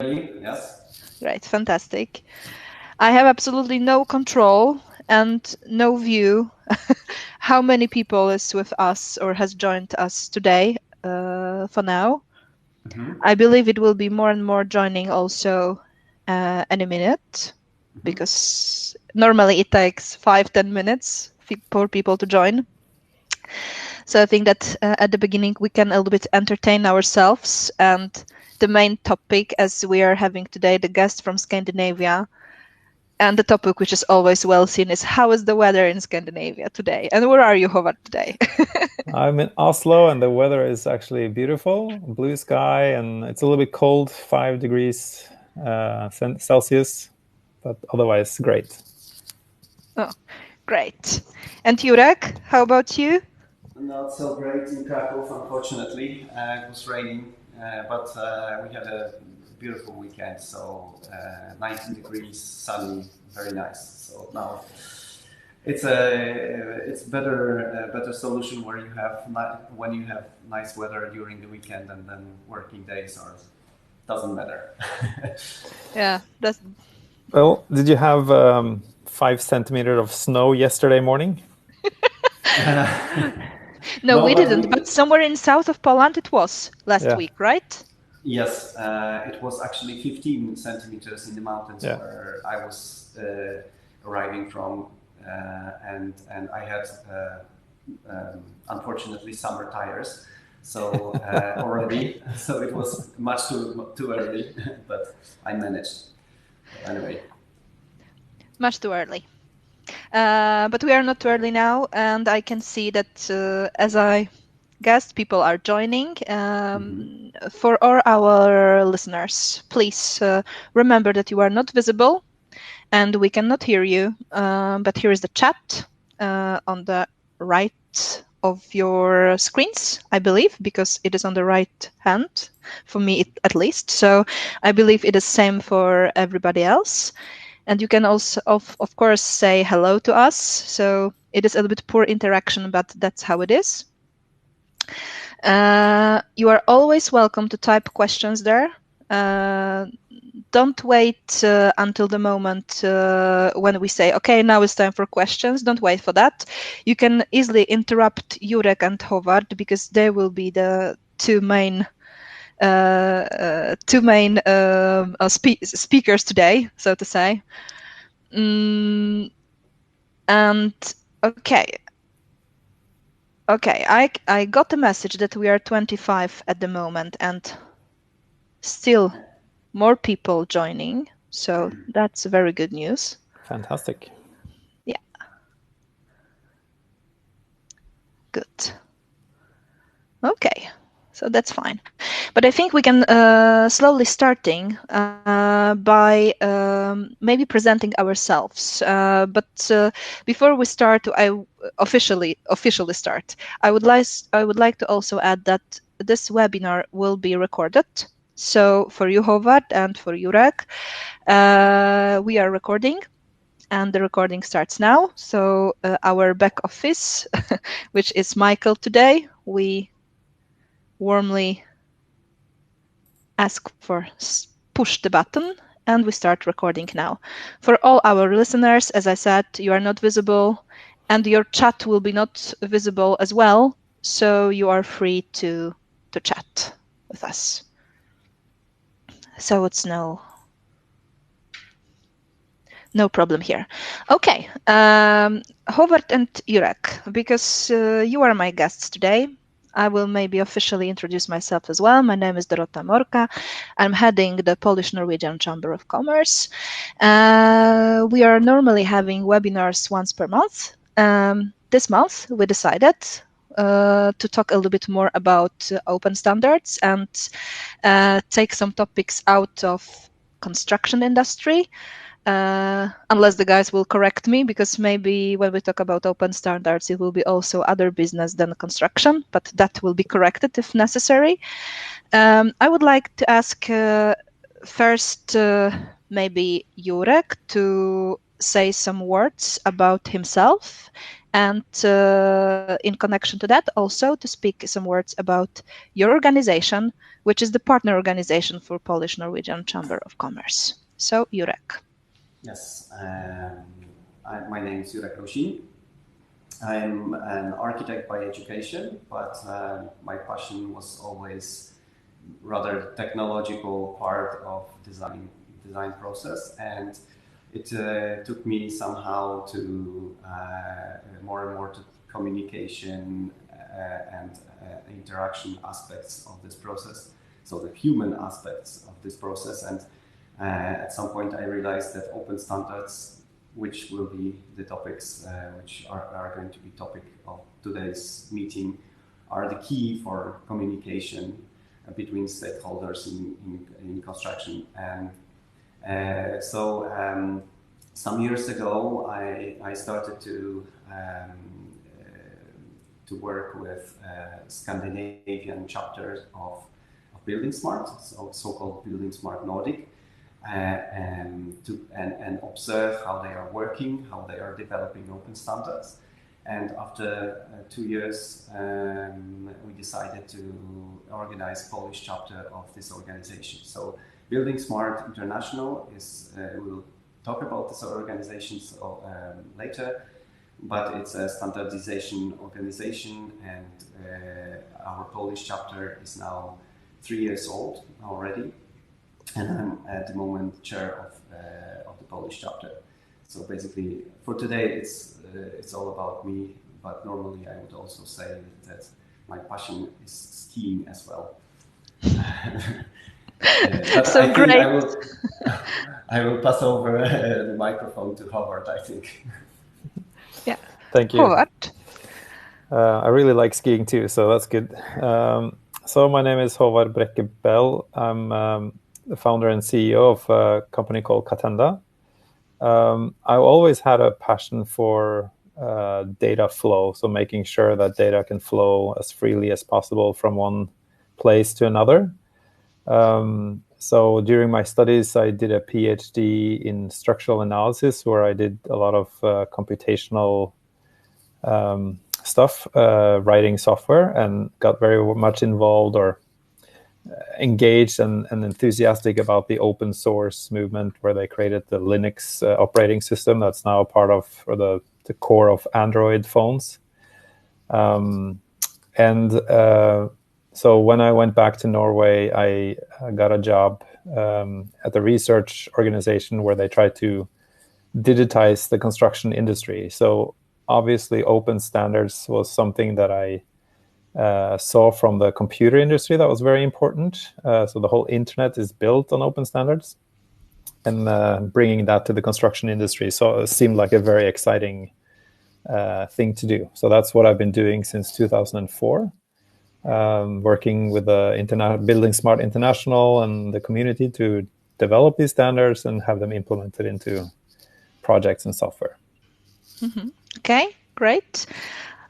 Yes. Great, fantastic. I have absolutely no control and no view how many people is with us or has joined us today for now. I believe it will be more and more joining also in a minute, because normally it takes 5-10 minutes for people to join. So I think that at the beginning we can a little bit entertain ourselves, and the main topic, as we are having today the guest from Scandinavia, and the topic which is always well seen is how is the weather in Scandinavia today? And where are you, Håvard, today? I'm in Oslo, and the weather is actually beautiful, blue sky, and it's a little bit cold, 5 degrees Celsius, but otherwise great. Oh, great. And Jurek, how about you? Not so great in Krakow, unfortunately. It was raining, but we had a beautiful weekend. So 19 degrees, sunny, very nice. So now it's better solution where you have when you have nice weather during the weekend, and then working days doesn't matter. Yeah, that's. Well, did you have 5 centimeters of snow yesterday morning? No, we didn't. But somewhere in south of Poland it was last week, right? Yes, it was actually 15 centimeters in the mountains where I was arriving from, and I had unfortunately summer tires, so already, so it was much too early, but I managed. Anyway, much too early. But we are not too early now, and I can see that as I guessed, people are joining. For all our listeners, please remember that you are not visible and we cannot hear you. But here is the chat on the right of your screens, I believe, because it is on the right hand, for me at least. So I believe it is same for everybody else. And you can also, of course, say hello to us. So it is a little bit poor interaction, but that's how it is. You are always welcome to type questions there. Don't wait until the moment when we say, okay, now it's time for questions. Don't wait for that. You can easily interrupt Jurek and Håvard, because they will be the two main speakers today, so to say. And okay, I got a message that we are 25 at the moment, and still more people joining, so that's very good news. Fantastic. Yeah. Good. Okay, so that's fine. But I think we can slowly starting by maybe presenting ourselves. But before we start, I officially start. I would like to also add that this webinar will be recorded. So for you, Håvard, and for Jurek, we are recording, and the recording starts now. So our back office, which is Michael today, we warmly ask for push the button, and we start recording now. For all our listeners, as I said, you are not visible, and your chat will be not visible as well, so you are free to chat with us. So it's no problem here. Okay, Håvard and Jurek, because you are my guests today, I will maybe officially introduce myself as well. My name is Dorota Morka. I'm heading the Polish-Norwegian Chamber of Commerce. We are normally having webinars once per month. This month, we decided to talk a little bit more about open standards and take some topics out of construction industry. Unless the guys will correct me, because maybe when we talk about open standards, it will be also other business than construction, but that will be corrected if necessary. I would like to ask first maybe Jurek to say some words about himself, and in connection to that, also to speak some words about your organization, which is the partner organization for Polish-Norwegian Chamber of Commerce. So, Jurek. Yes, my name is Jurek Rusin. I'm an architect by education, but my passion was always rather technological part of design process, and it took me somehow to more and more to communication and interaction aspects of this process, so the human aspects of this process. And at some point I realized that open standards, which will be the topics which are going to be topic of today's meeting, are the key for communication between stakeholders in construction. And so some years ago I started to work with Scandinavian chapters of buildingSMART, so-called buildingSMART Nordic, and observe how they are working, how they are developing open standards. And after 2 years, we decided to organize Polish chapter of this organization. So buildingSMART International is, we'll talk about this organization later, but it's a standardization organization, and our Polish chapter is now 3 years old already. And I'm at the moment chair of the Polish chapter. So basically, for today, it's all about me. But normally, I would also say that my passion is skiing as well. But so I great. I will pass over the microphone to Håvard, I think. Yeah. Thank you. Håvard. I really like skiing too, so that's good. So my name is Håvard Bell. I'm the founder and CEO of a company called Catenda. I always had a passion for data flow, so making sure that data can flow as freely as possible from one place to another. So during my studies, I did a PhD in structural analysis, where I did a lot of computational stuff, writing software, and got very much involved or engaged and enthusiastic about the open source movement, where they created the Linux operating system that's now part of, or the core of, Android phones. So when I went back to Norway, I got a job at the research organization where they tried to digitize the construction industry. So obviously open standards was something that I saw from the computer industry that was very important. So the whole internet is built on open standards, and bringing that to the construction industry, so it seemed like a very exciting thing to do. So that's what I've been doing since 2004, working with the buildingSMART International and the community to develop these standards and have them implemented into projects and software. Mm-hmm. Okay, great.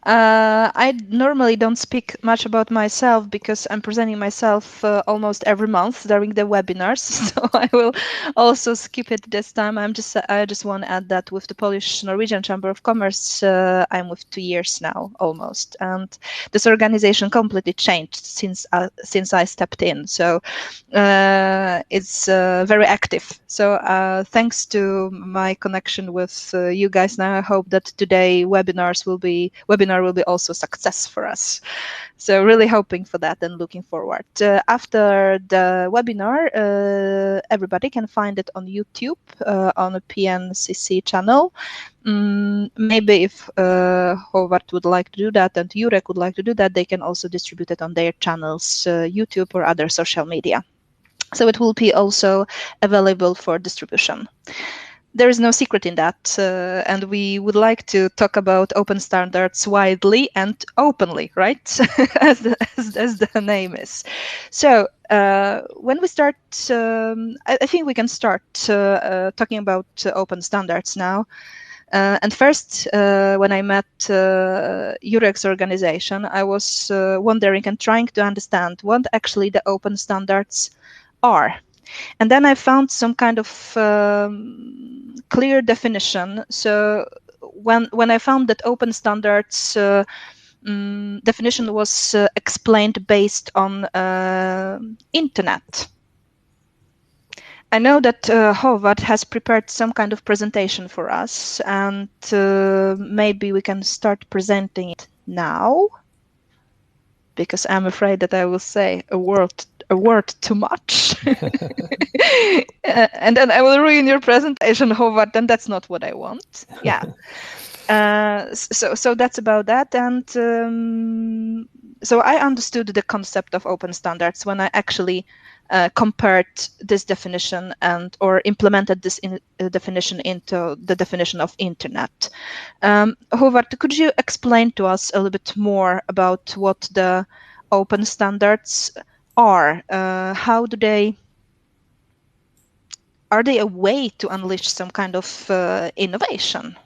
I normally don't speak much about myself because I'm presenting myself almost every month during the webinars, so I will also skip it this time. I just want to add that with the Polish-Norwegian Chamber of Commerce, I'm with 2 years now almost, and this organization completely changed since I stepped in. So it's very active. So thanks to my connection with you guys now, I hope that today webinar will be also a success for us. So really hoping for that and looking forward. After the webinar, everybody can find it on YouTube on a PNCC channel. Maybe if Håvard would like to do that and Jurek would like to do that, they can also distribute it on their channels, YouTube or other social media. So it will be also available for distribution. There is no secret in that, and we would like to talk about open standards widely and openly, right? as the name is. So when we start, I think we can start talking about open standards now. And first, when I met Jurek's organization, I was wondering and trying to understand what actually the open standards are. And then I found some kind of clear definition. So when I found that open standards definition was explained based on internet. I know that Håvard has prepared some kind of presentation for us, and maybe we can start presenting it now, because I'm afraid that I will say a word too much. And then I will ruin your presentation, Håvard, and that's not what I want. Yeah. So that's about that. And so I understood the concept of open standards when I actually compared this definition or implemented this definition into the definition of internet. Håvard, could you explain to us a little bit more about what the open standards are? Are they a way to unleash some kind of innovation?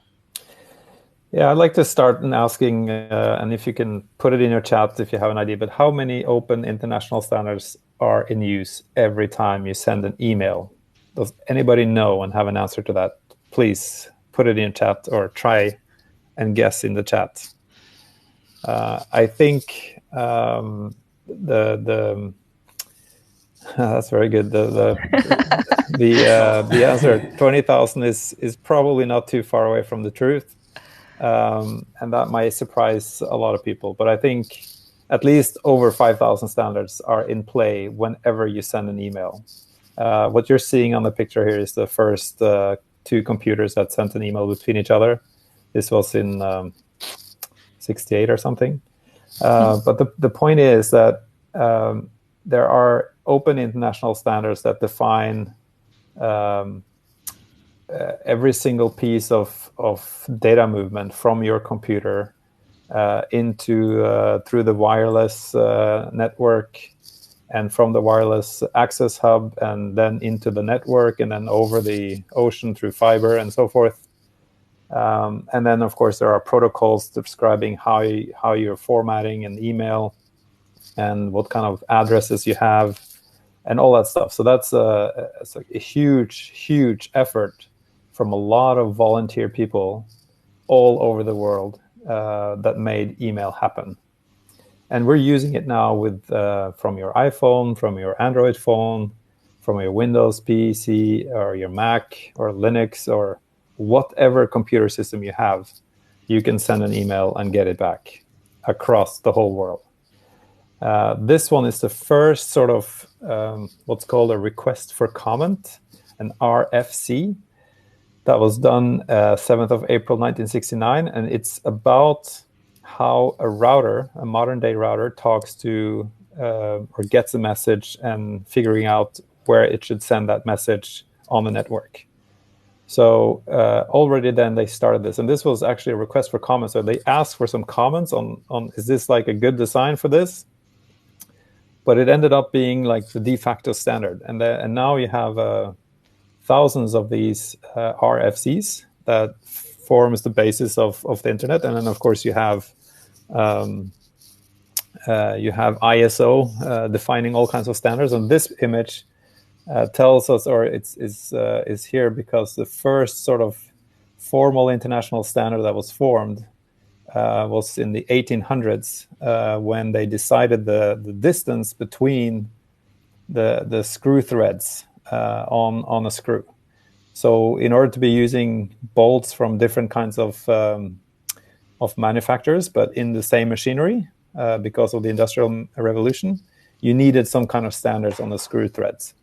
Yeah, I'd like to start in asking, and if you can put it in your chat if you have an idea, but how many open international standards are in use every time you send an email? Does anybody know and have an answer to that? Please put it in chat or try and guess in the chat. I think that's very good. The answer 20,000 is probably not too far away from the truth. And that might surprise a lot of people, but I think at least over 5,000 standards are in play whenever you send an email. What you're seeing on the picture here is the first two computers that sent an email between each other. This was in 68 or something. But the point is that there are open international standards that define every single piece of data movement from your computer through the wireless network, and from the wireless access hub, and then into the network, and then over the ocean through fiber and so forth. And then, of course, there are protocols describing how you're formatting an email and what kind of addresses you have and all that stuff. So that's a huge, huge effort from a lot of volunteer people all over the world that made email happen. And we're using it now from your iPhone, from your Android phone, from your Windows PC or your Mac or Linux or whatever computer system you have. You can send an email and get it back across the whole world. This one is the first sort of what's called a request for comment, an RFC, that was done 7th of April 1969, and it's about how a modern-day router talks to or gets a message and figuring out where it should send that message on the network. So already then they started this, and this was actually a request for comments. So they asked for some comments on is this like a good design for this? But it ended up being like the de facto standard, and now you have thousands of these RFCs that forms the basis of the internet. And then, of course, you have ISO defining all kinds of standards. And this image tells us, or is here because the first sort of formal international standard that was formed was in the 1800s when they decided the distance between the screw threads on a screw. So in order to be using bolts from different kinds of manufacturers, but in the same machinery, because of the Industrial Revolution, you needed some kind of standards on the screw threads.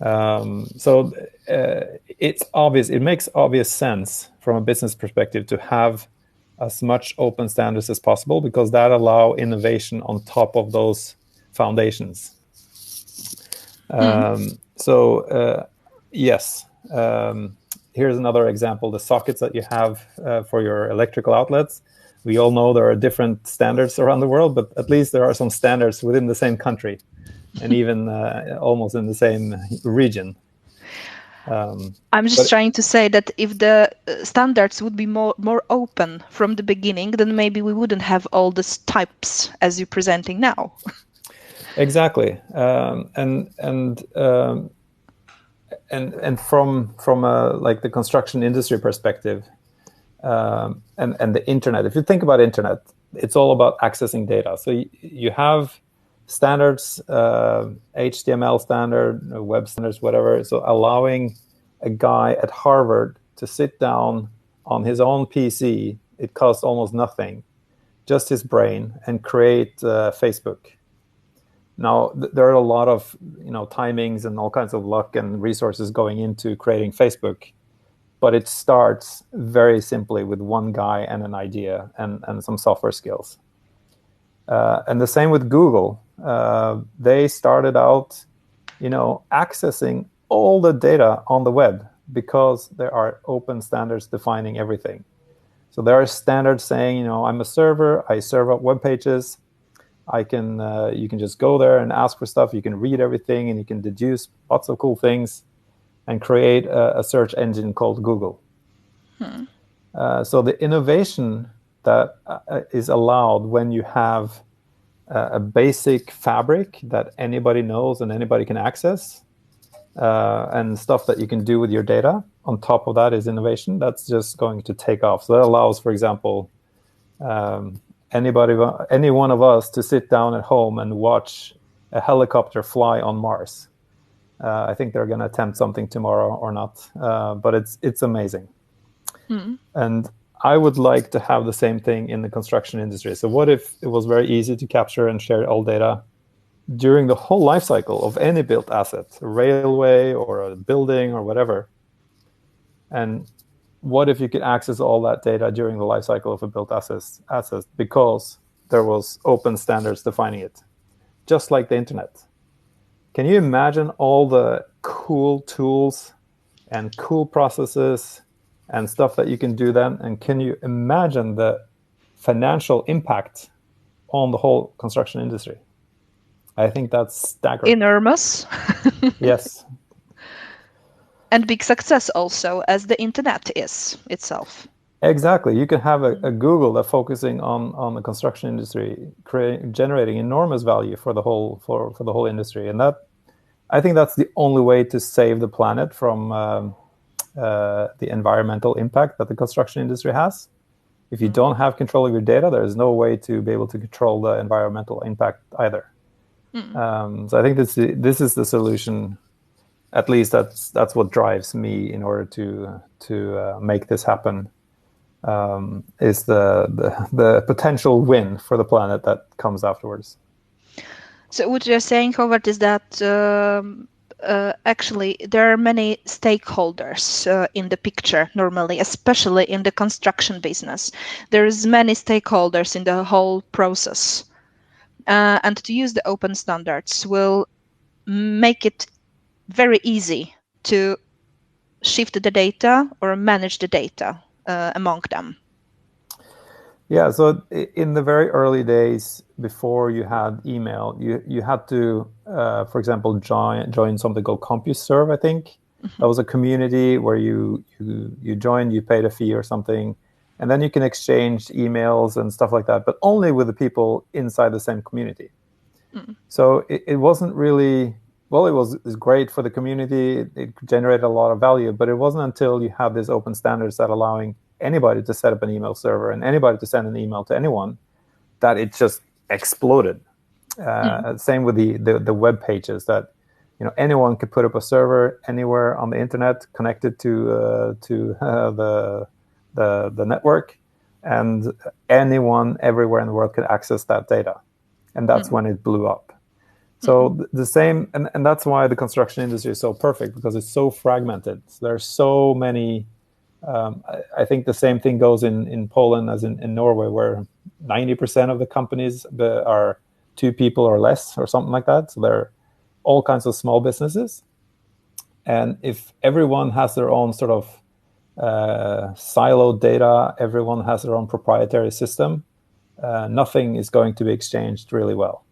So it's obvious. It makes obvious sense from a business perspective to have as much open standards as possible, because that allow innovation on top of those foundations. Yes. Here's another example, the sockets that you have for your electrical outlets. We all know there are different standards around the world, but at least there are some standards within the same country and even almost in the same region. I'm just trying to say that if the standards would be more open from the beginning, then maybe we wouldn't have all these types as you're presenting now. Exactly. And from a, like the construction industry perspective, and the internet. If you think about internet, it's all about accessing data. So you have standards, HTML standard, web standards, whatever. So allowing a guy at Harvard to sit down on his own PC, it costs almost nothing, just his brain, and create Facebook. Now, there are a lot of timings and all kinds of luck and resources going into creating Facebook, but it starts very simply with one guy and an idea and some software skills. And the same with Google. They started out, accessing all the data on the web because there are open standards defining everything. So there are standards saying, I'm a server, I serve up web pages. You can just go there and ask for stuff. You can read everything, and you can deduce lots of cool things, and create a search engine called Google. So the innovation that is allowed when you have a basic fabric that anybody knows and anybody can access, and stuff that you can do with your data on top of that is innovation. That's just going to take off. So that allows, for example, any one of us to sit down at home and watch a helicopter fly on Mars. I think they're going to attempt something tomorrow or not, but it's amazing. And I would like to have the same thing in the construction industry. So what if it was very easy to capture and share all data during the whole life cycle of any built asset, a railway or a building or whatever? And what if you could access all that data during the life cycle of a built asset because there was open standards defining it, just like the internet? Can you imagine all the cool tools and cool processes and stuff that you can do then? And can you imagine the financial impact on the whole construction industry? I think that's staggering. Enormous. Yes. And big success also, as the internet is itself. Exactly. You can have a Google that focusing on the construction industry, generating enormous value for the whole industry, and that, I think that's the only way to save the planet from the environmental impact that the construction industry has. If you don't have control of your data, there is no way to be able to control the environmental impact either. So I think this is the solution. At least that's what drives me in order to make this happen. Is the potential win for the planet that comes afterwards. So what you're saying, Håvard, is that actually there are many stakeholders in the picture normally, especially in the construction business. There's many stakeholders in the whole process. And to use the open standards will make it very easy to shift the data or manage the data among them. Yeah, so in the very early days, before you had email, you had to, for example, join something called CompuServe, I think. That was a community where you joined, you paid a fee or something, and then you can exchange emails and stuff like that, but only with the people inside the same community. So it wasn't really, well, it was great for the community, it generated a lot of value, but it wasn't until you have these open standards that allowing anybody to set up an email server and anybody to send an email to anyone that it just exploded. Same with the web pages that anyone could put up a server anywhere on the internet connected to the network, and anyone everywhere in the world could access that data, and that's when it blew up. So the same, and that's why the construction industry is so perfect, because it's so fragmented. So there are so many. I think the same thing goes in Poland as in Norway, where 90% of the companies are 2 people or less or something like that. So there are all kinds of small businesses. And if everyone has their own sort of siloed data, everyone has their own proprietary system, nothing is going to be exchanged really well.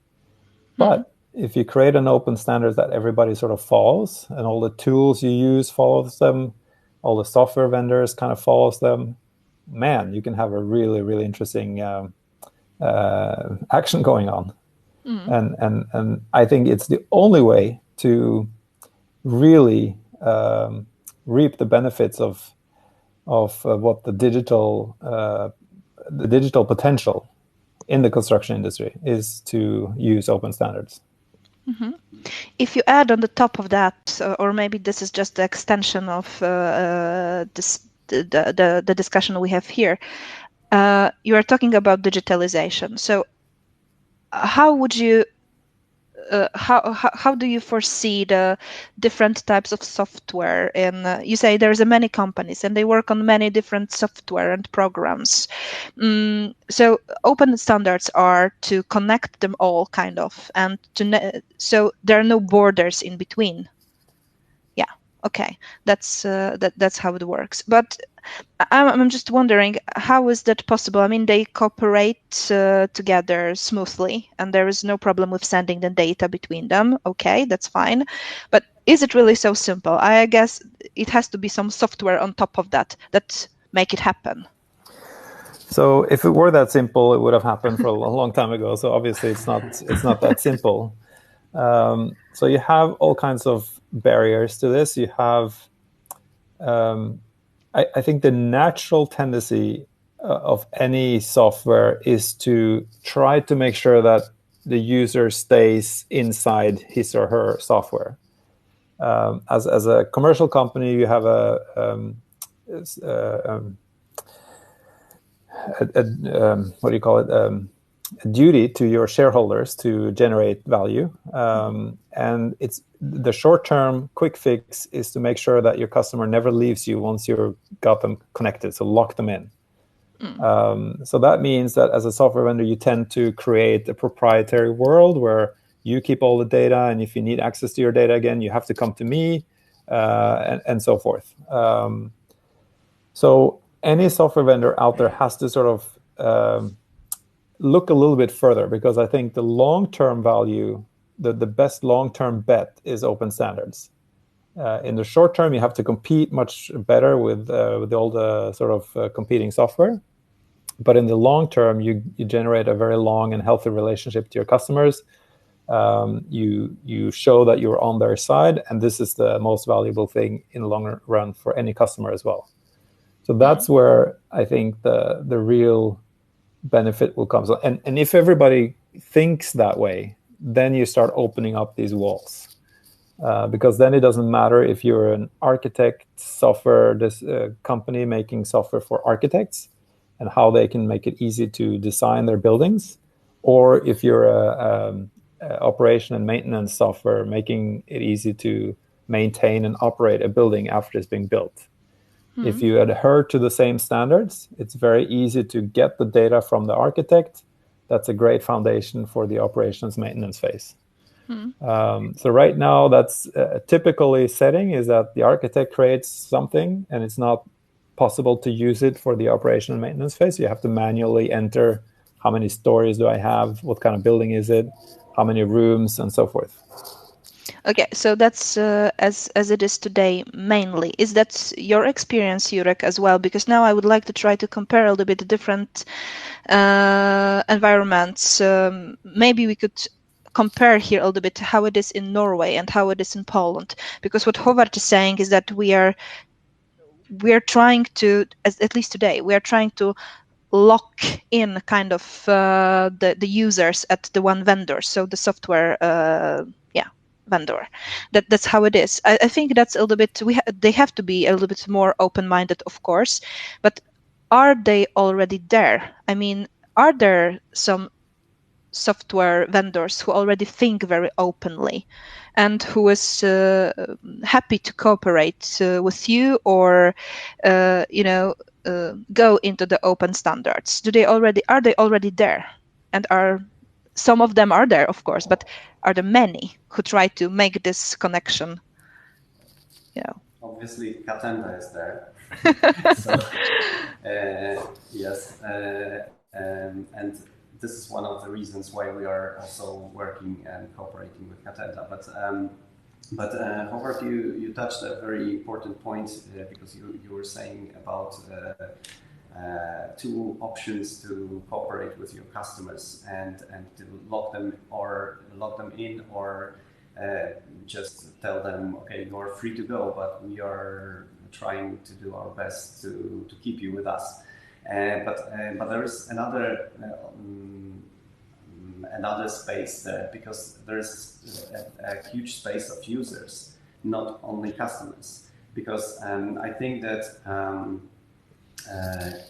But if you create an open standard that everybody sort of follows, and all the tools you use follows them, all the software vendors kind of follows them, man, you can have a really, really interesting action going on. And I think it's the only way to really reap the benefits of what the digital potential in the construction industry is to use open standards. If you add on the top of that, or maybe this is just the extension of the discussion we have here, you are talking about digitalization. So how would you how do you foresee the different types of software in you say there's many companies and they work on many different software and programs, so open standards are to connect them all kind of, and so there are no borders in between. Yeah, okay, that's how it works. But I'm just wondering, how is that possible? I mean, they cooperate together smoothly, and there is no problem with sending the data between them. Okay, that's fine. But is it really so simple? I guess it has to be some software on top of that make it happen. So if it were that simple, it would have happened for a long time ago. So obviously, it's not that simple. So you have all kinds of barriers to this. You have I think the natural tendency of any software is to try to make sure that the user stays inside his or her software. As a commercial company, you have a what do you call it? A duty to your shareholders to generate value, and it's the short-term quick fix is to make sure that your customer never leaves you once you've got them connected, so lock them in. So that means that as a software vendor, you tend to create a proprietary world where you keep all the data, and if you need access to your data again, you have to come to me, and so forth. So any software vendor out there has to sort of look a little bit further, because I think the long-term value, the best long-term bet is open standards. In the short term, you have to compete much better with all the sort of competing software. But in the long term, you generate a very long and healthy relationship to your customers. You show that you're on their side, and this is the most valuable thing in the long run for any customer as well. So that's where I think the real benefit will come. So, and if everybody thinks that way, then you start opening up these walls, because then it doesn't matter if you're an architect software company making software for architects and how they can make it easy to design their buildings, or if you're a operation and maintenance software making it easy to maintain and operate a building after it's being built. If you adhere to the same standards, it's very easy to get the data from the architect. That's a great foundation for the operations maintenance phase. So right now, that's typically setting is that the architect creates something and it's not possible to use it for the operation and maintenance phase. You have to manually enter how many stories do I have, what kind of building is it, how many rooms, and so forth. Okay, so that's as it is today mainly. Is that your experience, Jurek, as well? Because now I would like to try to compare a little bit different environments. Maybe we could compare here a little bit how it is in Norway and how it is in Poland. Because what Håvard is saying is that we are trying to, at least today, we are trying to lock in kind of the users at the one vendor, so the software vendor. That's how it is. I think that's a little bit. They have to be a little bit more open-minded, of course, but are they already there? I mean, are there some software vendors who already think very openly and who is happy to cooperate with you or go into the open standards? Are they already there? And some of them are there, of course, but are there many who try to make this connection? Obviously, Catenda is there. So, yes, and this is one of the reasons why we are also working and cooperating with Catenda. But Håvard, you touched a very important point because you were saying about two options to cooperate with your customers and to lock them in or just tell them, okay, you're free to go, but we are trying to do our best to keep you with us. But there is another space there, because there is a huge space of users, not only customers. Because I think that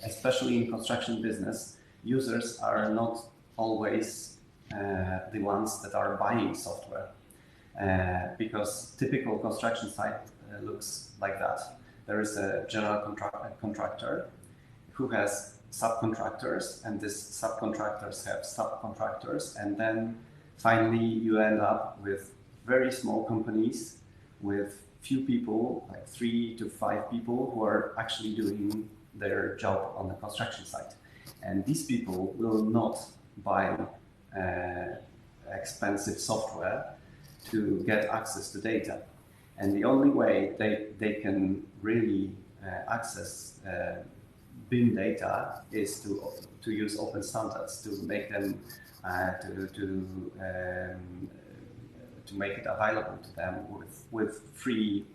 especially in construction business, users are not always the ones that are buying software. Because typical construction site looks like that. There is a general contractor who has subcontractors, and these subcontractors have subcontractors, and then finally you end up with very small companies with few people, like 3 to 5 people, who are actually doing their job on the construction site. And these people will not buy expensive software to get access to data. And the only way they can really access BIM data is to use open standards, to make them to make it available to them with free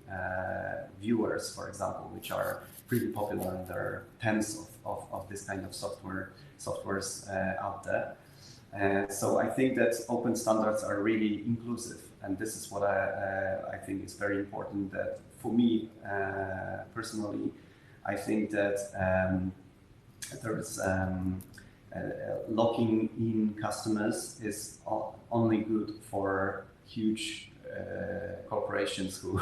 viewers, for example, which are pretty popular. There are tens of this kind of softwares out there. So I think that open standards are really inclusive, and this is what I think is very important. That for me personally, I think that there is locking in customers is only good for huge corporations who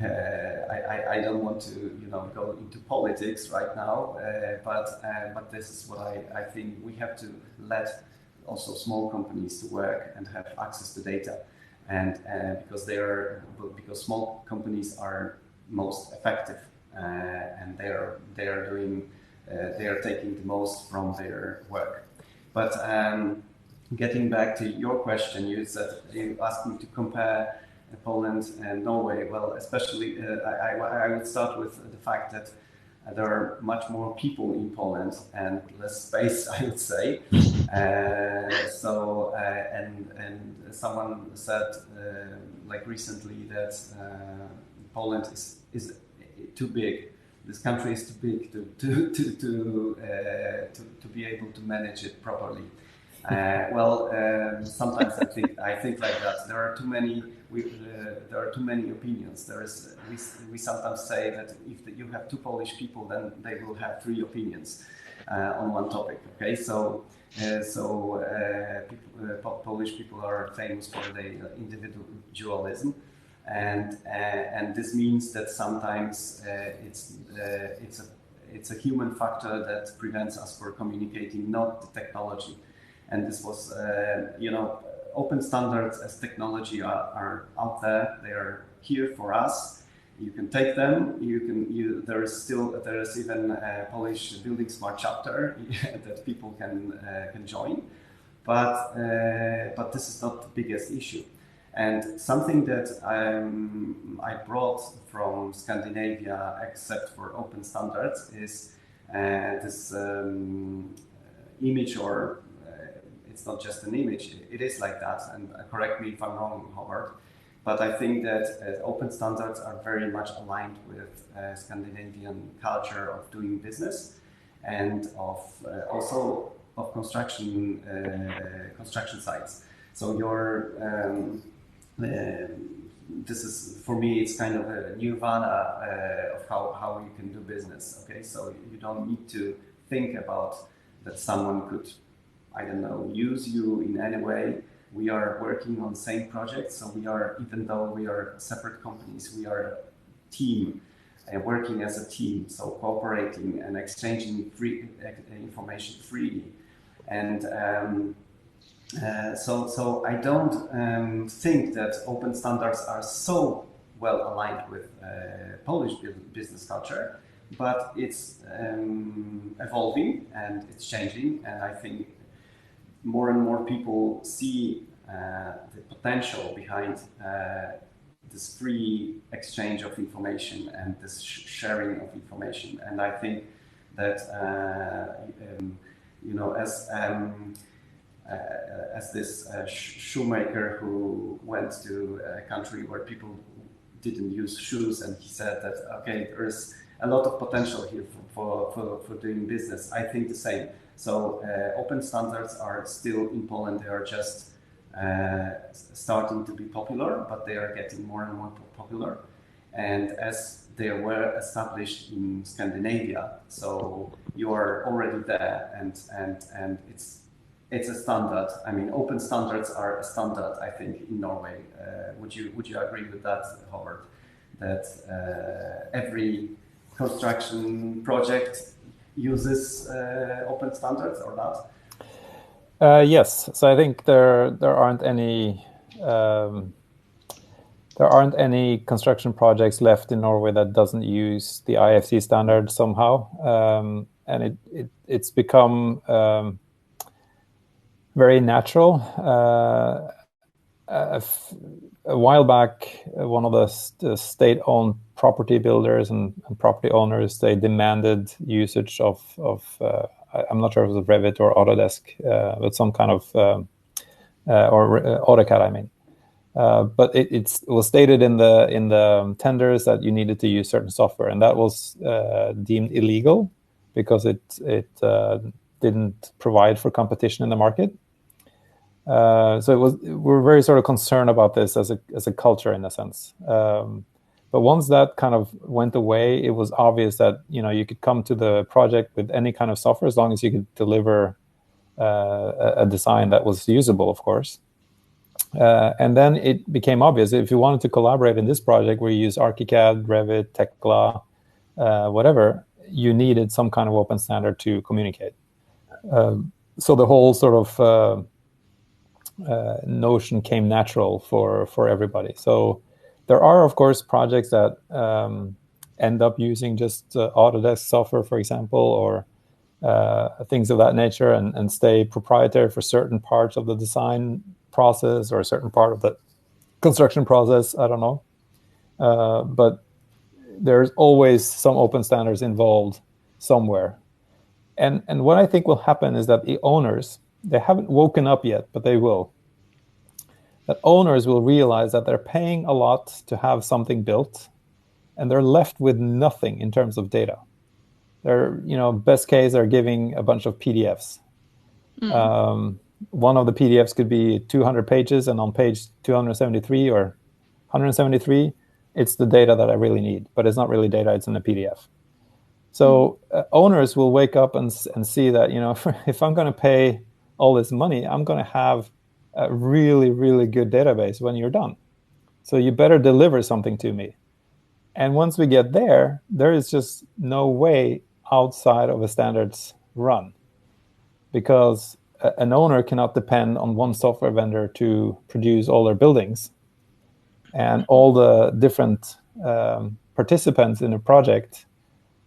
I don't want to go into politics right now, but this is what I think we have to let also small companies to work and have access to data, and because small companies are most effective and they are taking the most from their work. But getting back to your question, you asked me to compare Poland and Norway. Well, especially I would start with the fact that there are much more people in Poland and less space, I would say. And someone said like recently that Poland is too big. This country is too big to be able to manage it properly. Sometimes I think like that. There are too many. There are too many opinions. We sometimes say that if you have 2 Polish people, then they will have 3 opinions on one topic. Okay, Polish people are famous for their individualism, and this means that sometimes it's a human factor that prevents us from communicating, not the technology. And this was, open standards as technology are out there. They are here for us. You can take them. There is even a Polish buildingSMART chapter that people can join. But this is not the biggest issue. And something that I brought from Scandinavia, except for open standards, is this image, or it's not just an image, it is like that, and correct me if I'm wrong, Håvard, but I think that open standards are very much aligned with Scandinavian culture of doing business and of also of construction sites. So this is, for me, it's kind of a nirvana of how you can do business. Okay, so you don't need to think about that someone could, I don't know, use you in any way. We are working on same projects, so even though we are separate companies, we are a team, working as a team, so cooperating and exchanging information freely. And so I don't think that open standards are so well aligned with Polish business culture, but it's evolving and it's changing, and I think more and more people see the potential behind this free exchange of information and this sharing of information. And I think that you know, as this shoemaker who went to a country where people didn't use shoes, and he said that, okay, there's a lot of potential here for doing business. I think the same. So open standards are still in Poland. They are just starting to be popular, but they are getting more and more popular. And as they were established in Scandinavia, so you are already there, and it's a standard. I mean, open standards are a standard, I think, in Norway. Would you agree with that, Håvard? That every construction project uses open standards or not? Yes. So I think there aren't any construction projects left in Norway that doesn't use the IFC standard somehow, and it's become very natural. A while back, one of the state-owned property builders and property owners, they demanded usage of I'm not sure if it was Revit or Autodesk, but some kind of or AutoCAD, I mean. But it was stated in the tenders that you needed to use certain software, and that was deemed illegal because it didn't provide for competition in the market. So we're very sort of concerned about this as a culture in a sense. But once that kind of went away, it was obvious that you could come to the project with any kind of software as long as you could deliver a design that was usable, of course. And then it became obvious if you wanted to collaborate in this project where you use ArchiCAD, Revit, Tekla, whatever, you needed some kind of open standard to communicate. So the whole sort of notion came natural for everybody. So there are, of course, projects that end up using just Autodesk software, for example, or things of that nature, and stay proprietary for certain parts of the design process or a certain part of the construction process. I don't know. But there's always some open standards involved somewhere. And what I think will happen is that the owners, they haven't woken up yet, but they will. That owners will realize that they're paying a lot to have something built, and they're left with nothing in terms of data. They're, best case, they're giving a bunch of PDFs. One of the PDFs could be 200 pages, and on page 273 or 173, it's the data that I really need, but it's not really data, it's in a PDF. So owners will wake up and see that, if I'm going to pay all this money, I'm going to have a really, really good database when you're done. So you better deliver something to me. And once we get there, there is just no way outside of a standards run, because an owner cannot depend on one software vendor to produce all their buildings. And all the different participants in a project,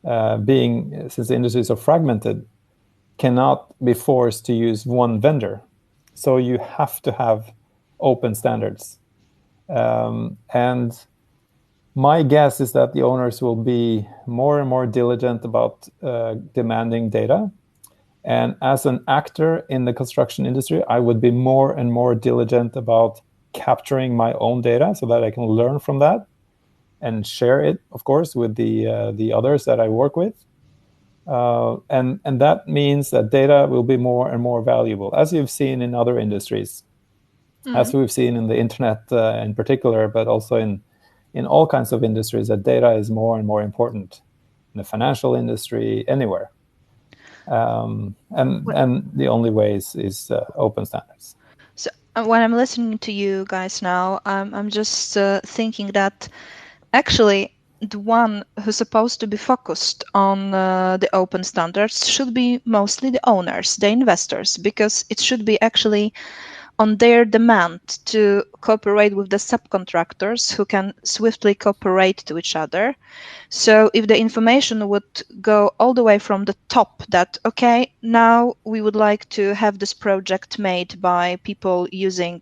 since the industry is so fragmented, cannot be forced to use one vendor. So you have to have open standards. And my guess is that the owners will be more and more diligent about demanding data. And as an actor in the construction industry, I would be more and more diligent about capturing my own data so that I can learn from that and share it, of course, with the others that I work with. And that means that data will be more and more valuable, as you've seen in other industries, as we've seen in the internet in particular, but also in all kinds of industries, that data is more and more important in the financial industry, anywhere. And the only way is open standards. So when I'm listening to you guys now, I'm just thinking that actually the one who's supposed to be focused on the open standards should be mostly the owners, the investors, because it should be actually on their demand to cooperate with the subcontractors who can swiftly cooperate to each other. So if the information would go all the way from the top that, okay, now we would like to have this project made by people using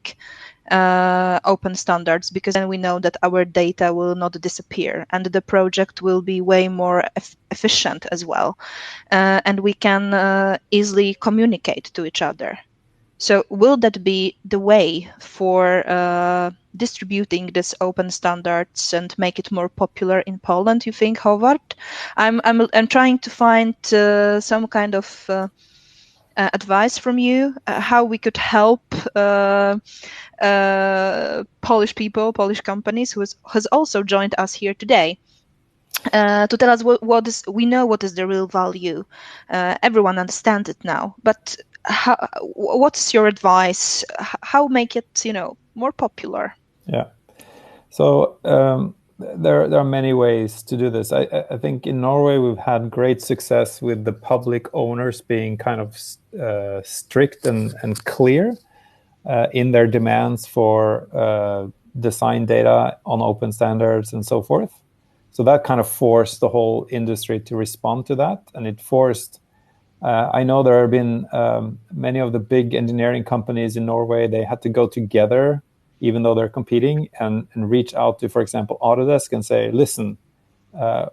open standards, because then we know that our data will not disappear and the project will be way more efficient as well, and we can easily communicate to each other. So will that be the way for distributing this open standards and make it more popular in Poland, you think, Håvard? I'm trying to find some kind of advice from you, how we could help Polish people, Polish companies, who has also joined us here today, to tell us what is, we know what is the real value. Everyone understands it now, but what's your advice? How make it, more popular? Yeah. So there are many ways to do this. I think in Norway we've had great success with the public owners being kind of strict and clear in their demands for design data on open standards and so forth. So that kind of forced the whole industry to respond to that, and it forced. I know there have been many of the big engineering companies in Norway. They had to go together, even though they're competing, and reach out to, for example, Autodesk and say, listen,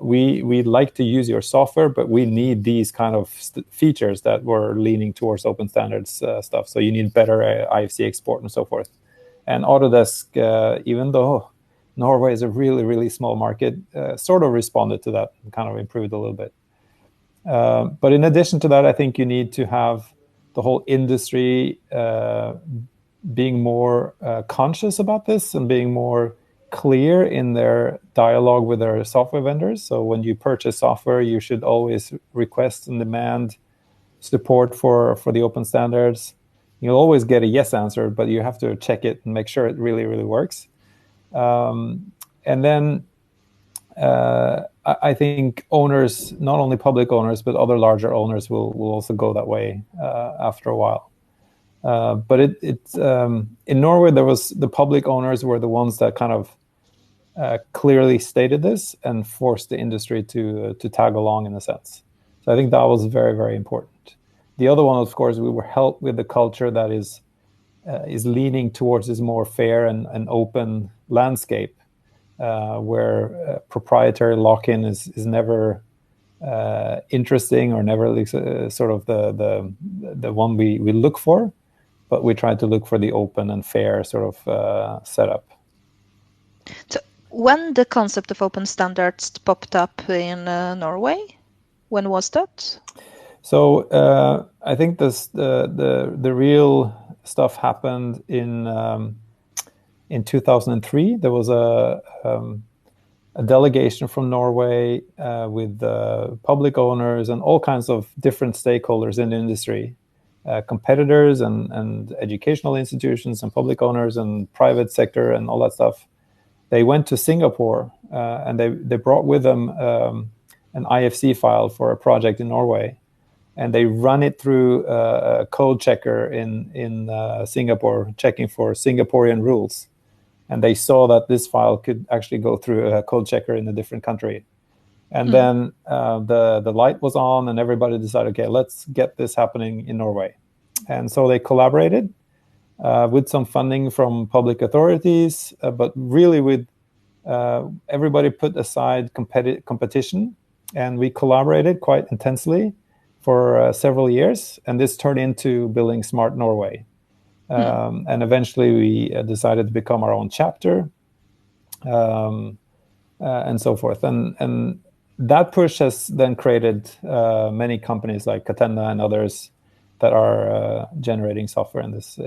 we like to use your software, but we need these kind of features that we're leaning towards open standards stuff. So you need better IFC export and so forth. And Autodesk, even though Norway is a really, really small market, sort of responded to that and kind of improved a little bit. But in addition to that, I think you need to have the whole industry being more conscious about this and being more clear in their dialogue with their software vendors. So when you purchase software, you should always request and demand support for the open standards. You'll always get a yes answer, but you have to check it and make sure it really, really works. And then I think owners, not only public owners, but other larger owners will also go that way after a while. But it's in Norway, there was the public owners were the ones that kind of clearly stated this and forced the industry to tag along in a sense. So I think that was very, very important. The other one, of course, we were helped with the culture that is leaning towards this more fair and open landscape, where proprietary lock-in is never interesting or never sort of the one we look for, but we try to look for the open and fair sort of setup. So when the concept of open standards popped up in Norway, when was that? So I think the real stuff happened in 2003. There was a delegation from Norway with public owners and all kinds of different stakeholders in the industry, competitors and educational institutions and public owners and private sector and all that stuff. They went to Singapore and they brought with them an IFC file for a project in Norway. And they run it through a code checker in Singapore, checking for Singaporean rules. And they saw that this file could actually go through a code checker in a different country. And then the light was on and everybody decided, okay, let's get this happening in Norway. And so they collaborated with some funding from public authorities, but really with everybody put aside competition. And we collaborated quite intensely for several years, and this turned into buildingSMART Norway. And eventually we decided to become our own chapter and so forth. And that push has then created many companies like Catenda and others that are generating software in this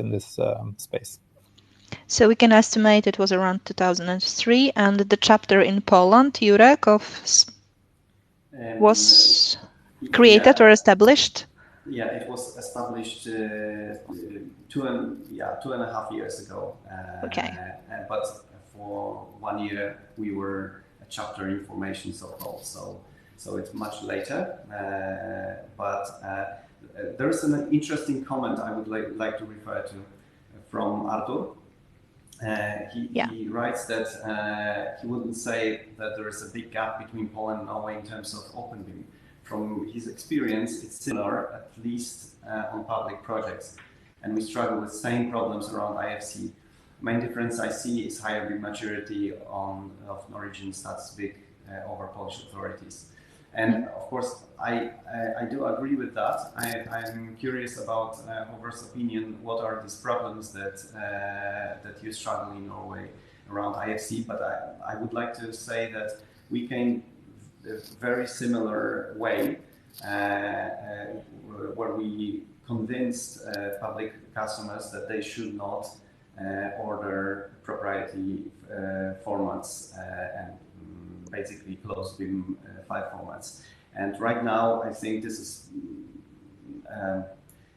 space. So we can estimate it was around 2003, and the chapter in Poland, Jurek, was created or established? Yeah, it was established 2.5 years ago. Okay. But for 1 year we were a chapter information so-called. So it's much later. But there's an interesting comment I would like to refer to from Artur. He writes that he wouldn't say that there is a big gap between Poland and Norway in terms of OpenBIM. From his experience, it's similar, at least on public projects. And we struggle with same problems around IFC. Main difference I see is higher BIM maturity of Norwegian status over Polish authorities. And of course, I do agree with that. I'm curious about Håvard's opinion. What are these problems that you struggle in Norway around IFC? But I would like to say that we came a very similar way where we convinced public customers that they should not order proprietary formats and basically closed BIM file formats. And right now, I think this is,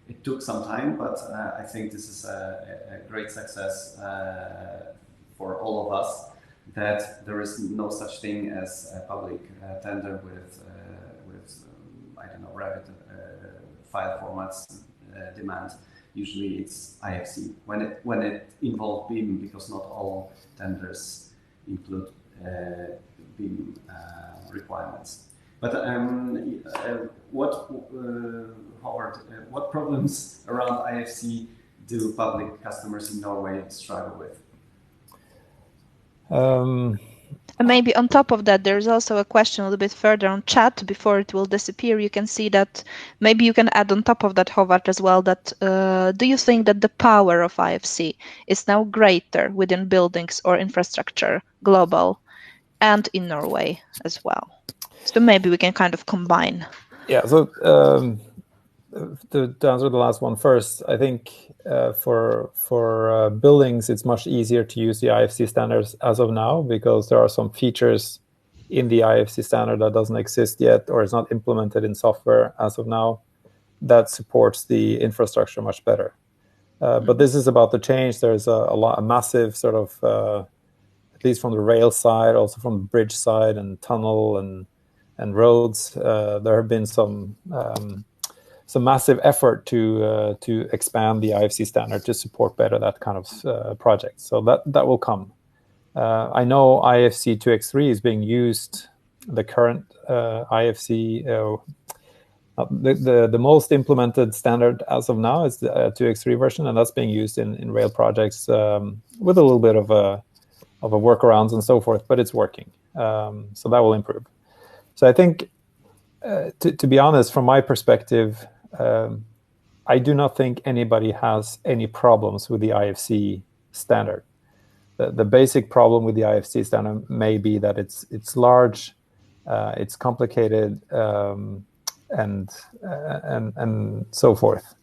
it took some time, but I think this is a great success for all of us, that there is no such thing as a public tender with I don't know, rapid file formats demand. Usually it's IFC when it involves BIM, because not all tenders include BIM requirements. But Håvard, what problems around IFC do public customers in Norway struggle with? And maybe on top of that, there's also a question a little bit further on chat before it will disappear. You can see that maybe you can add on top of that, Håvard, as well, that do you think that the power of IFC is now greater within buildings or infrastructure, global, and in Norway as well? So maybe we can kind of combine. Yeah, so to answer the last one first, I think for buildings, it's much easier to use the IFC standards as of now, because there are some features in the IFC standard that doesn't exist yet or is not implemented in software as of now that supports the infrastructure much better. But this is about to change. There's a massive sort of, at least from the rail side, also from the bridge side and tunnel and roads, there have been some massive effort to expand the IFC standard to support better that kind of project. So that will come. I know IFC 2x3 is being used. The current IFC, the most implemented standard as of now is the 2x3 version, and that's being used in rail projects with a little bit of a workarounds and so forth, but it's working. So that will improve. So I think, to be honest, from my perspective, I do not think anybody has any problems with the IFC standard. The basic problem with the IFC standard may be that it's large, it's complicated, and so forth.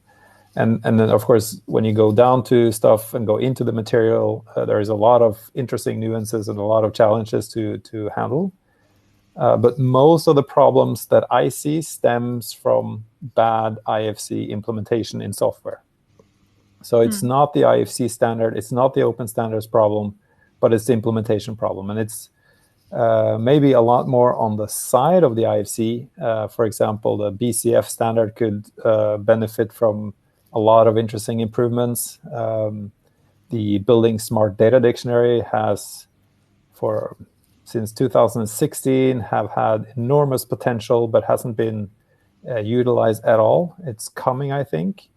And then, of course, when you go down to stuff and go into the material, there is a lot of interesting nuances and a lot of challenges to handle. But most of the problems that I see stems from bad IFC implementation in software. So it's not the IFC standard, it's not the open standards problem, but it's the implementation problem. And it's maybe a lot more on the side of the IFC. For example, the BCF standard could benefit from a lot of interesting improvements. The buildingSMART data dictionary has, since 2016, have had enormous potential, but hasn't been utilized at all. It's coming, I think,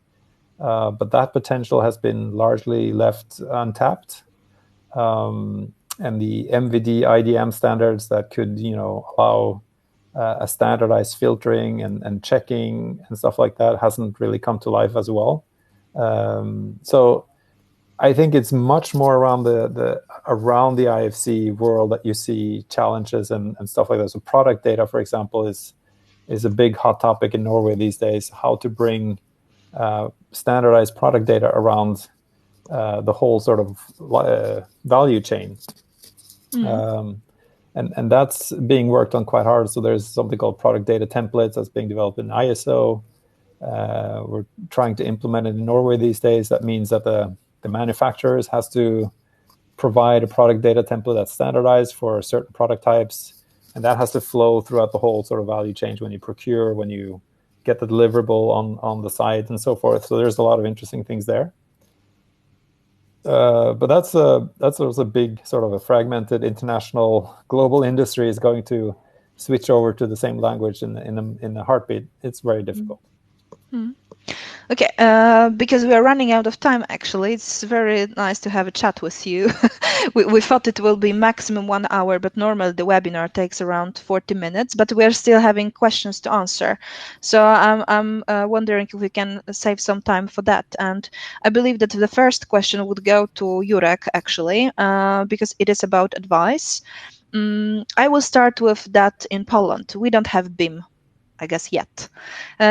but that potential has been largely left untapped. And the MVD IDM standards that could, allow a standardized filtering and checking and stuff like that hasn't really come to life as well. So I think it's much more around the IFC world that you see challenges and stuff like that. So product data, for example, is a big hot topic in Norway these days. How to bring standardized product data around the whole sort of value chain, and that's being worked on quite hard. So there's something called product data templates that's being developed in ISO. We're trying to implement it in Norway these days. That means that the manufacturers has to provide a product data template that's standardized for certain product types, and that has to flow throughout the whole sort of value chain when you procure, when you get the deliverable on the site, and so forth. So there's a lot of interesting things there. But that's also a big sort of a fragmented international global industry is going to switch over to the same language in a heartbeat. It's very difficult. Okay, because we are running out of time, actually, it's very nice to have a chat with you. We thought it will be maximum 1 hour, but normally the webinar takes around 40 minutes, but we're still having questions to answer. So I'm wondering if we can save some time for that. And I believe that the first question would go to Jurek, actually, because it is about advice. I will start with that in Poland. We don't have BIM, I guess, yet.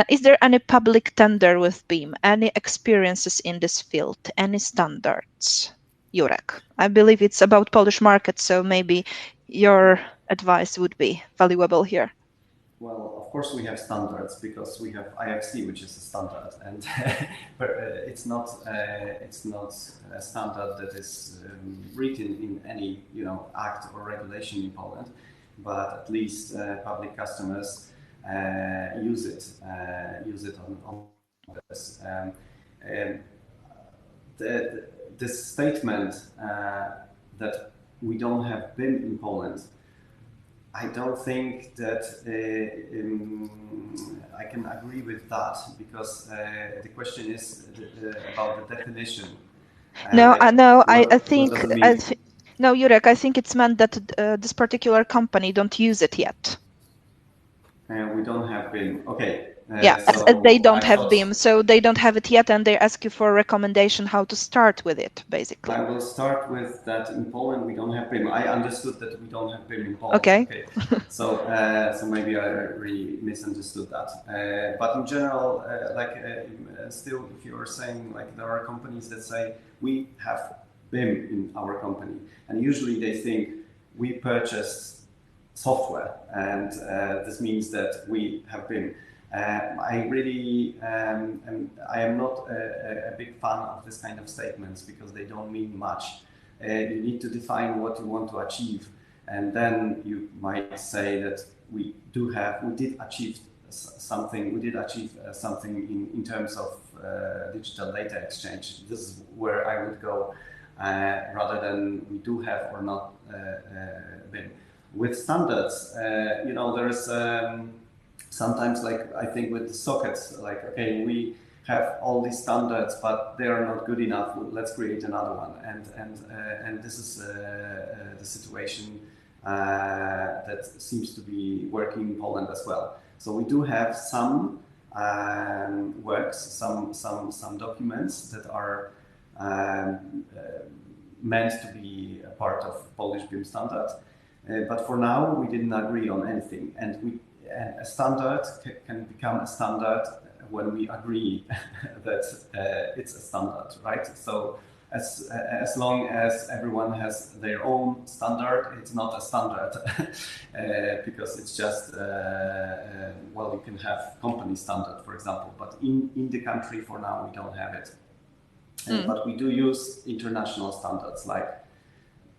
Is there any public tender with BIM? Any experiences in this field? Any standards? Jurek, I believe it's about Polish market, so maybe your advice would be valuable here. Well, of course we have standards because we have IFC, which is a standard, and but it's not a standard that is written in any act or regulation in Poland, but at least public customers use it on this. The statement that we don't have BIM in Poland, I don't think that I can agree with that, because the question is about the definition. I think no, Jurek, I think it's meant that this particular company don't use it yet. We don't have BIM. Okay. So they don't have BIM, so they don't have it yet, and they ask you for a recommendation how to start with it, basically. I will start with that. In Poland, we don't have BIM. I understood that we don't have BIM in Poland. Okay. So maybe I really misunderstood that. But in general, still, if you are saying, like, there are companies that say we have BIM in our company, and usually they think we purchased software, and this means that we have BIM. I really, I am not a big fan of this kind of statements, because they don't mean much. You need to define what you want to achieve, and then you might say that we did achieve something in terms of digital data exchange. This is where I would go, rather than we do have or not BIM. With standards, there is sometimes, like, I think with the sockets, like, okay, we have all these standards, but they are not good enough. Let's create another one, and this is the situation that seems to be working in Poland as well. So we do have some works, some documents that are meant to be a part of Polish BIM standard. But for now, we didn't agree on anything, and a standard can become a standard when we agree that it's a standard, right? So as long as everyone has their own standard, it's not a standard, because it's just you can have company standard, for example, but in the country for now we don't have it. But we do use international standards like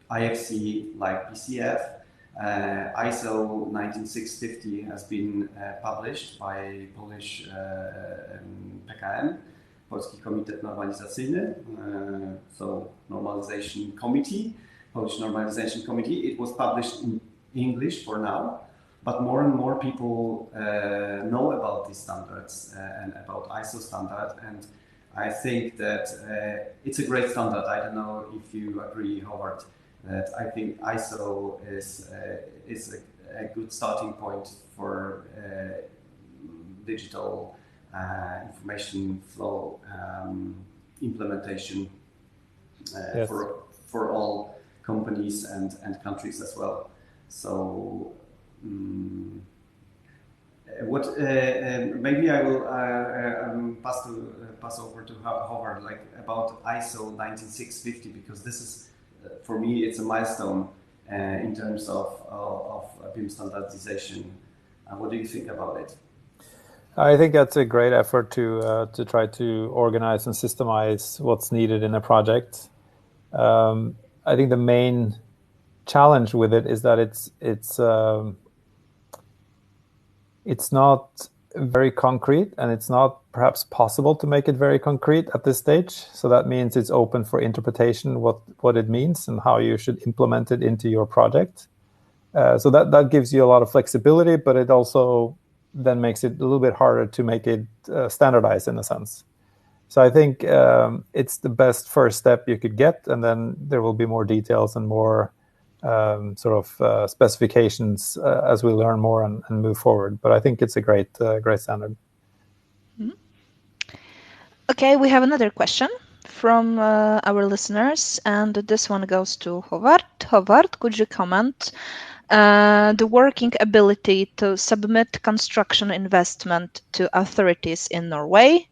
IFC, like PCF. ISO 19650 has been published by Polish PKN, Polski Komitet Normalizacyjny, so Normalization Committee, Polish Normalization Committee. It was published in English for now, but more and more people know about these standards and about ISO standard, and I think that it's a great standard. I don't know if you agree, Håvard, that I think ISO is a good starting point for digital information flow implementation Yes. for all companies and countries as well. So maybe I will pass over to Håvard, like, about ISO 19650, because this is, for me, it's a milestone in terms of BIM standardization. What do you think about it? I think that's a great effort to try to organize and systemize what's needed in a project. I think the main challenge with it is that it's not very concrete, and it's not perhaps possible to make it very concrete at this stage. So that means it's open for interpretation, what it means and how you should implement it into your project. So that gives you a lot of flexibility, but it also then makes it a little bit harder to make it standardized in a sense. So I think it's the best first step you could get, and then there will be more details and more specifications as we learn more and move forward. But I think it's a great standard. Okay, we have another question from our listeners, and this one goes to Håvard. Håvard, could you comment the working ability to submit construction investment to authorities in Norway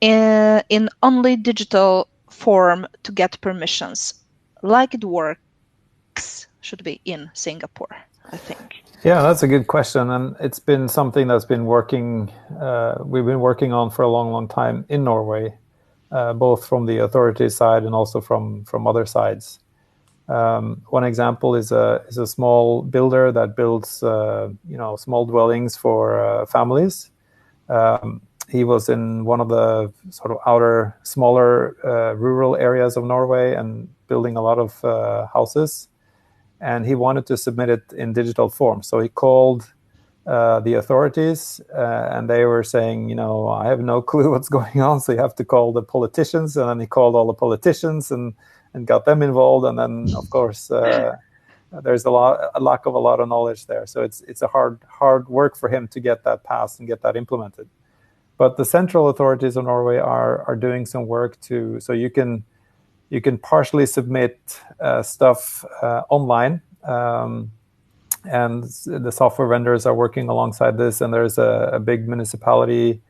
in only digital form to get permissions, like it works, should be in Singapore, I think. Yeah, that's a good question, and it's been something that's been we've been working on for a long time in Norway, both from the authority side and also from other sides. One example is a small builder that builds small dwellings for families. He was in one of the sort of outer, smaller rural areas of Norway and building a lot of houses. And he wanted to submit it in digital form. So he called the authorities and they were saying, I have no clue what's going on. So you have to call the politicians. And then he called all the politicians and got them involved. And then, of course, there's a lack of a lot of knowledge there. So it's a hard work for him to get that passed and get that implemented. But the central authorities of Norway are doing some work so you can partially submit stuff online, and the software vendors are working alongside this. And there's a big municipality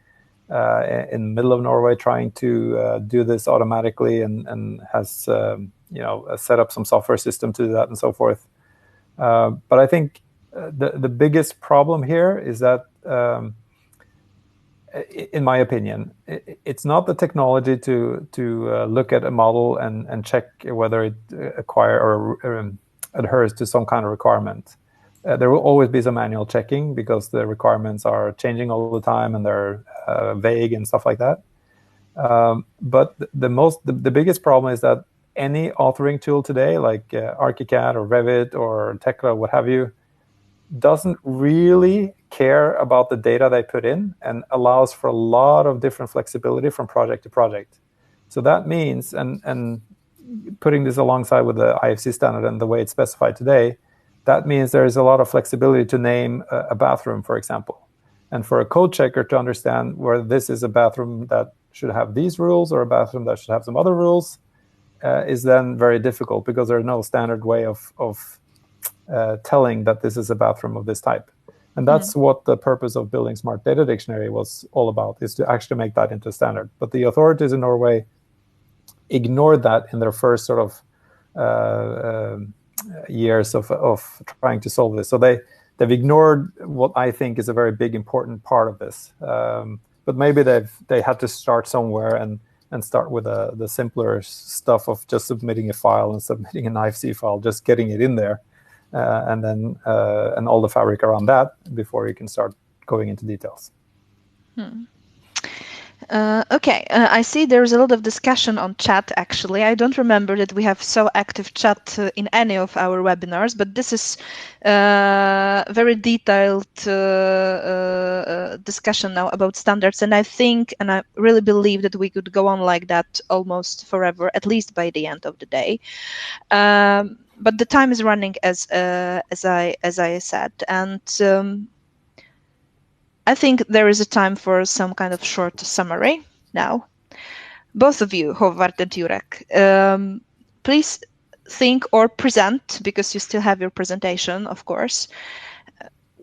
in the middle of Norway trying to do this automatically and has set up some software system to do that and so forth. But I think the biggest problem here is that, in my opinion, it's not the technology to look at a model and check whether it adheres to some kind of requirement. There will always be some manual checking because the requirements are changing all the time and they're vague and stuff like that. But the biggest problem is that any authoring tool today, like ArchiCAD or Revit or Tekla, what have you, doesn't really care about the data they put in and allows for a lot of different flexibility from project to project. So that means, and putting this alongside with the IFC standard and the way it's specified today, that means there is a lot of flexibility to name a bathroom, for example. And for a code checker to understand whether this is a bathroom that should have these rules or a bathroom that should have some other rules is then very difficult because there's no standard way of telling that this is a bathroom of this type. And that's what the purpose of buildingSMART Data Dictionary was all about, is to actually make that into standard. But the authorities in Norway ignored that in their first sort of years of trying to solve this. So they've ignored what I think is a very big, important part of this. But maybe they had to start somewhere and start with the simpler stuff of just submitting a file and submitting an IFC file, just getting it in there. And then and all the fabric around that before you can start going into details. Okay, I see there's a lot of discussion on chat, actually. I don't remember that we have so active chat in any of our webinars, but this is very detailed discussion now about standards. And I think, and I really believe that we could go on like that almost forever, at least by the end of the day. But the time is running, as I said, and I think there is a time for some kind of short summary now. Both of you, Håvard and Jurek, please think or present, because you still have your presentation, of course,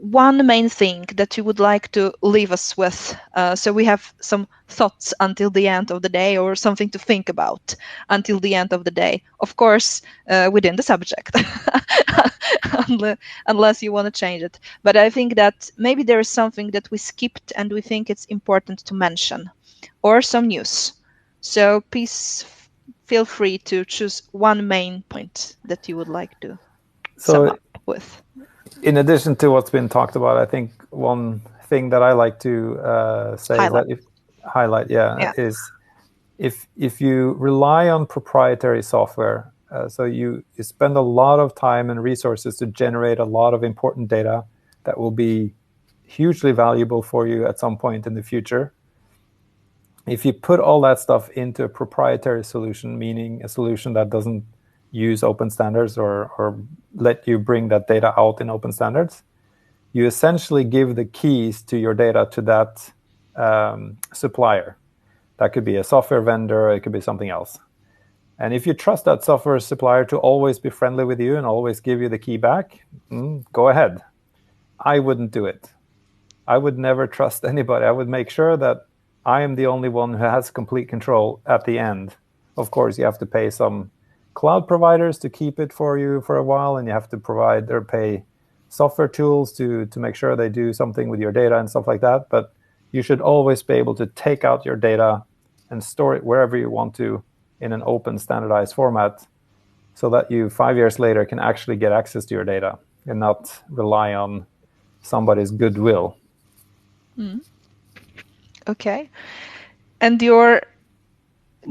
one main thing that you would like to leave us with, so we have some thoughts until the end of the day, or something to think about until the end of the day, of course, within the subject, unless you want to change it. But I think that maybe there is something that we skipped and we think it's important to mention, or some news. So please feel free to choose one main point that you would like to sum up with. In addition to what's been talked about, I think one thing that I like to say highlight, is if you rely on proprietary software, so you spend a lot of time and resources to generate a lot of important data that will be hugely valuable for you at some point in the future. If you put all that stuff into a proprietary solution, meaning a solution that doesn't use open standards or let you bring that data out in open standards, you essentially give the keys to your data to that supplier. That could be a software vendor, it could be something else. And if you trust that software supplier to always be friendly with you and always give you the key back, go ahead. I wouldn't do it. I would never trust anybody. I would make sure that I am the only one who has complete control at the end. Of course, you have to pay some cloud providers to keep it for you for a while, and you have to provide or pay software tools to make sure they do something with your data and stuff like that. But you should always be able to take out your data and store it wherever you want to in an open standardized format, so that you 5 years later can actually get access to your data and not rely on somebody's goodwill. Okay. And your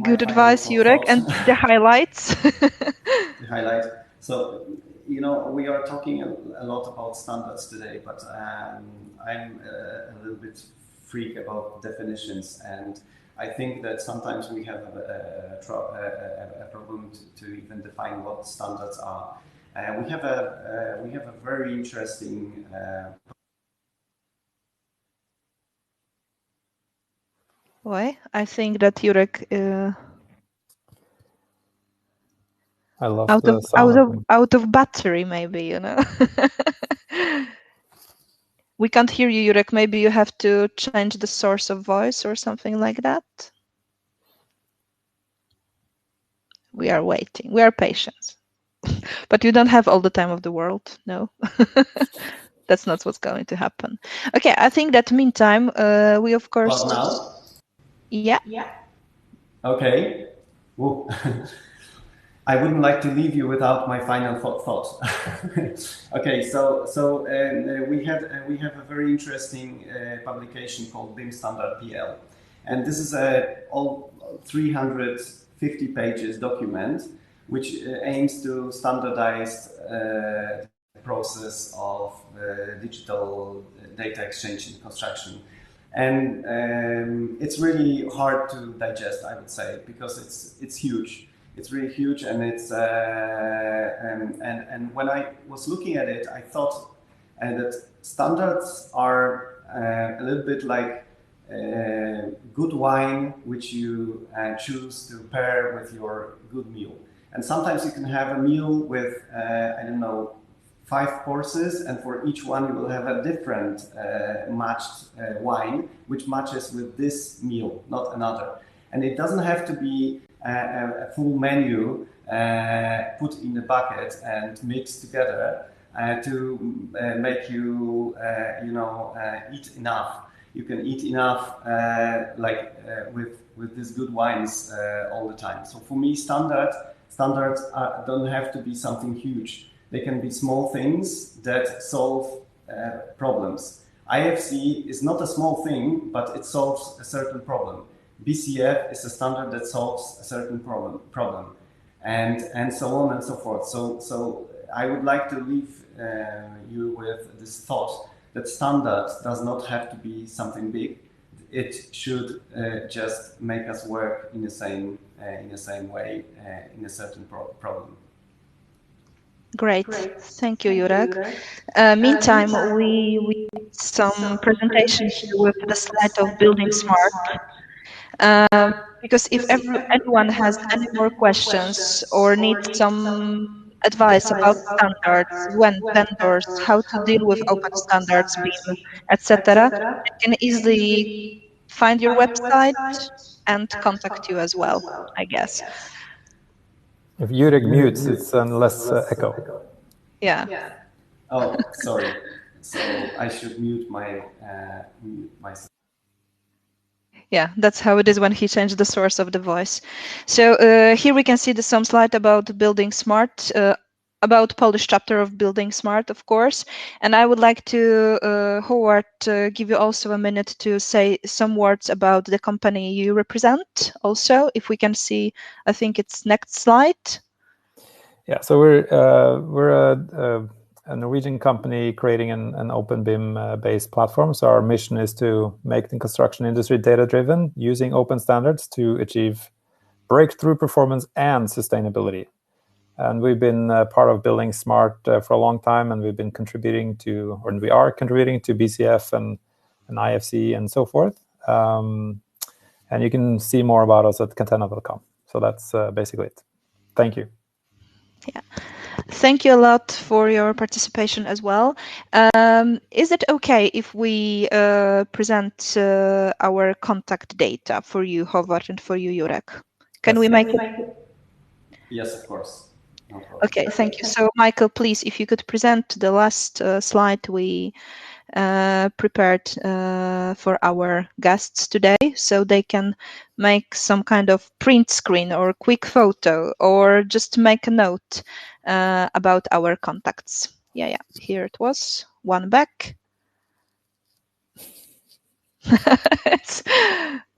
good advice, Jurek, and the highlights? The highlight. So, you know, we are talking a lot about standards today, but I'm a little bit freak about definitions, and I think that sometimes we have a problem to even define what standards are. We have a very interesting. Why? I think that Jurek I love the sound out of battery, maybe, you know. We can't hear you, Jurek. Maybe you have to change the source of voice or something like that. We are waiting. We are patient. But you don't have all the time of the world, no. That's not what's going to happen. Okay, I think that meantime, we of course. Well, now? Yeah. Okay. I wouldn't like to leave you without my final thought. Okay, so we have a very interesting publication called BIM Standard PL, and this is a all 350 pages document which aims to standardize the process of digital data exchange in construction. And it's really hard to digest, I would say, because it's huge. It's really huge, and it's and when I was looking at it, I thought that standards are a little bit like good wine, which you choose to pair with your good meal. And sometimes you can have a meal with I don't know, 5 courses, and for each one you will have a different matched wine, which matches with this meal, not another. And it doesn't have to be a full menu put in a bucket and mixed together to make you, eat enough. You can eat enough with these good wines all the time. So for me, standards don't have to be something huge. They can be small things that solve problems. IFC is not a small thing, but it solves a certain problem. BCF is a standard that solves a certain problem, and so on and so forth. So I would like to leave you with this thought that standard does not have to be something big. It should just make us work in the same way in a certain problem. Great. Thank you, Jurek. Meantime, we some presentation here with the slide of buildingSMART. Because if anyone has any more questions or needs some advice about standards, when vendors, how to deal with open standards, BIM, etc., they can easily find your website and contact you as well, I guess. If Jurek mutes, it's less echo. Yeah. Oh, sorry. So I should mute myself. Yeah, that's how it is when he changed the source of the voice. So here we can see some slide about buildingSMART, about Polish chapter of buildingSMART, of course. And I would like to, Håvard, give you also a minute to say some words about the company you represent also. If we can see, I think it's next slide. Yeah, so we're a Norwegian company creating an open BIM-based platform. So our mission is to make the construction industry data-driven using open standards to achieve breakthrough performance and sustainability. And we've been part of buildingSMART for a long time, and we've been contributing to, or we are contributing to BCF and IFC and so forth. And you can see more about us at catenda.com. So that's basically it. Thank you. Yeah. Thank you a lot for your participation as well. Is it okay if we present our contact data for you, Håvard, and for you, Jurek? Can we make it? Yes, of course. No problem. Okay, thank you. So, Michael, please, if you could present the last slide we prepared for our guests today, so they can make some kind of print screen or quick photo, or just make a note about our contacts. Yeah, here it was, one back. It's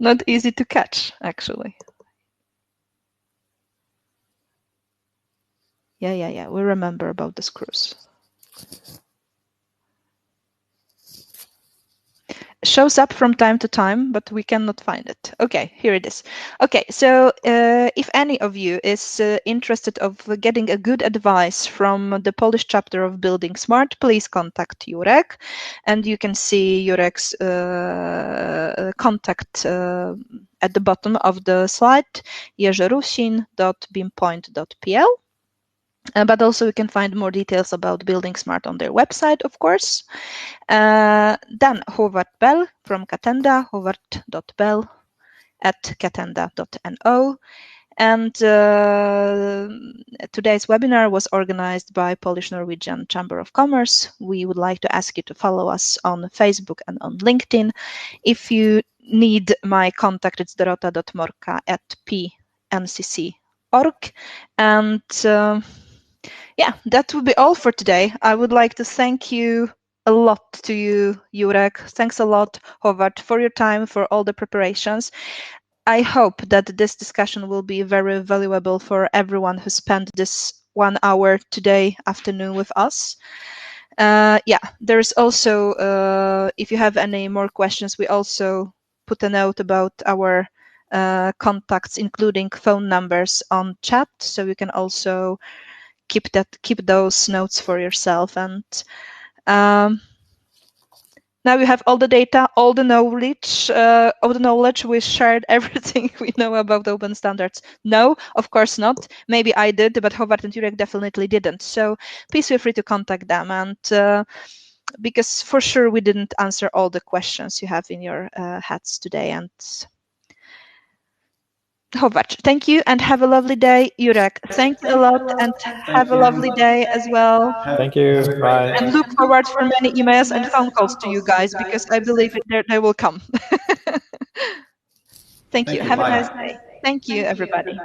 not easy to catch, actually. Yeah, we remember about the screws. Shows up from time to time, but we cannot find it. Okay, here it is. Okay, so if any of you is interested of getting a good advice from the Polish chapter of buildingSMART, please contact Jurek, and you can see Jurek's contact at the bottom of the slide, jerzerusin.bimpoint.pl. But also you can find more details about buildingSMART on their website, of course. Then Håvard Bell from Catenda, håvard.bell@catenda.no. And today's webinar was organized by Polish-Norwegian Chamber of Commerce. We would like to ask you to follow us on Facebook and on LinkedIn. If you need my contact, it's dorota.morka@pncc.org. And yeah, that would be all for today. I would like to thank you a lot to you, Jurek. Thanks a lot, Håvard, for your time, for all the preparations. I hope that this discussion will be very valuable for everyone who spent this 1 hour today afternoon with us. Yeah, there's also, if you have any more questions, we also put a note about our contacts, including phone numbers, on chat, so you can also keep those notes for yourself. And now you have all the data, all the knowledge. We shared everything we know about open standards. No, of course not. Maybe I did, but Håvard and Jurek definitely didn't. So please feel free to contact them, and because for sure we didn't answer all the questions you have in your hats today. And Håvard, thank you and have a lovely day. Jurek, thank you a lot and have a lovely day as well. Thank you. Bye. And look forward for many emails and phone calls to you guys, because I believe they will come. Thank you. Have a nice day. Thank you, everybody.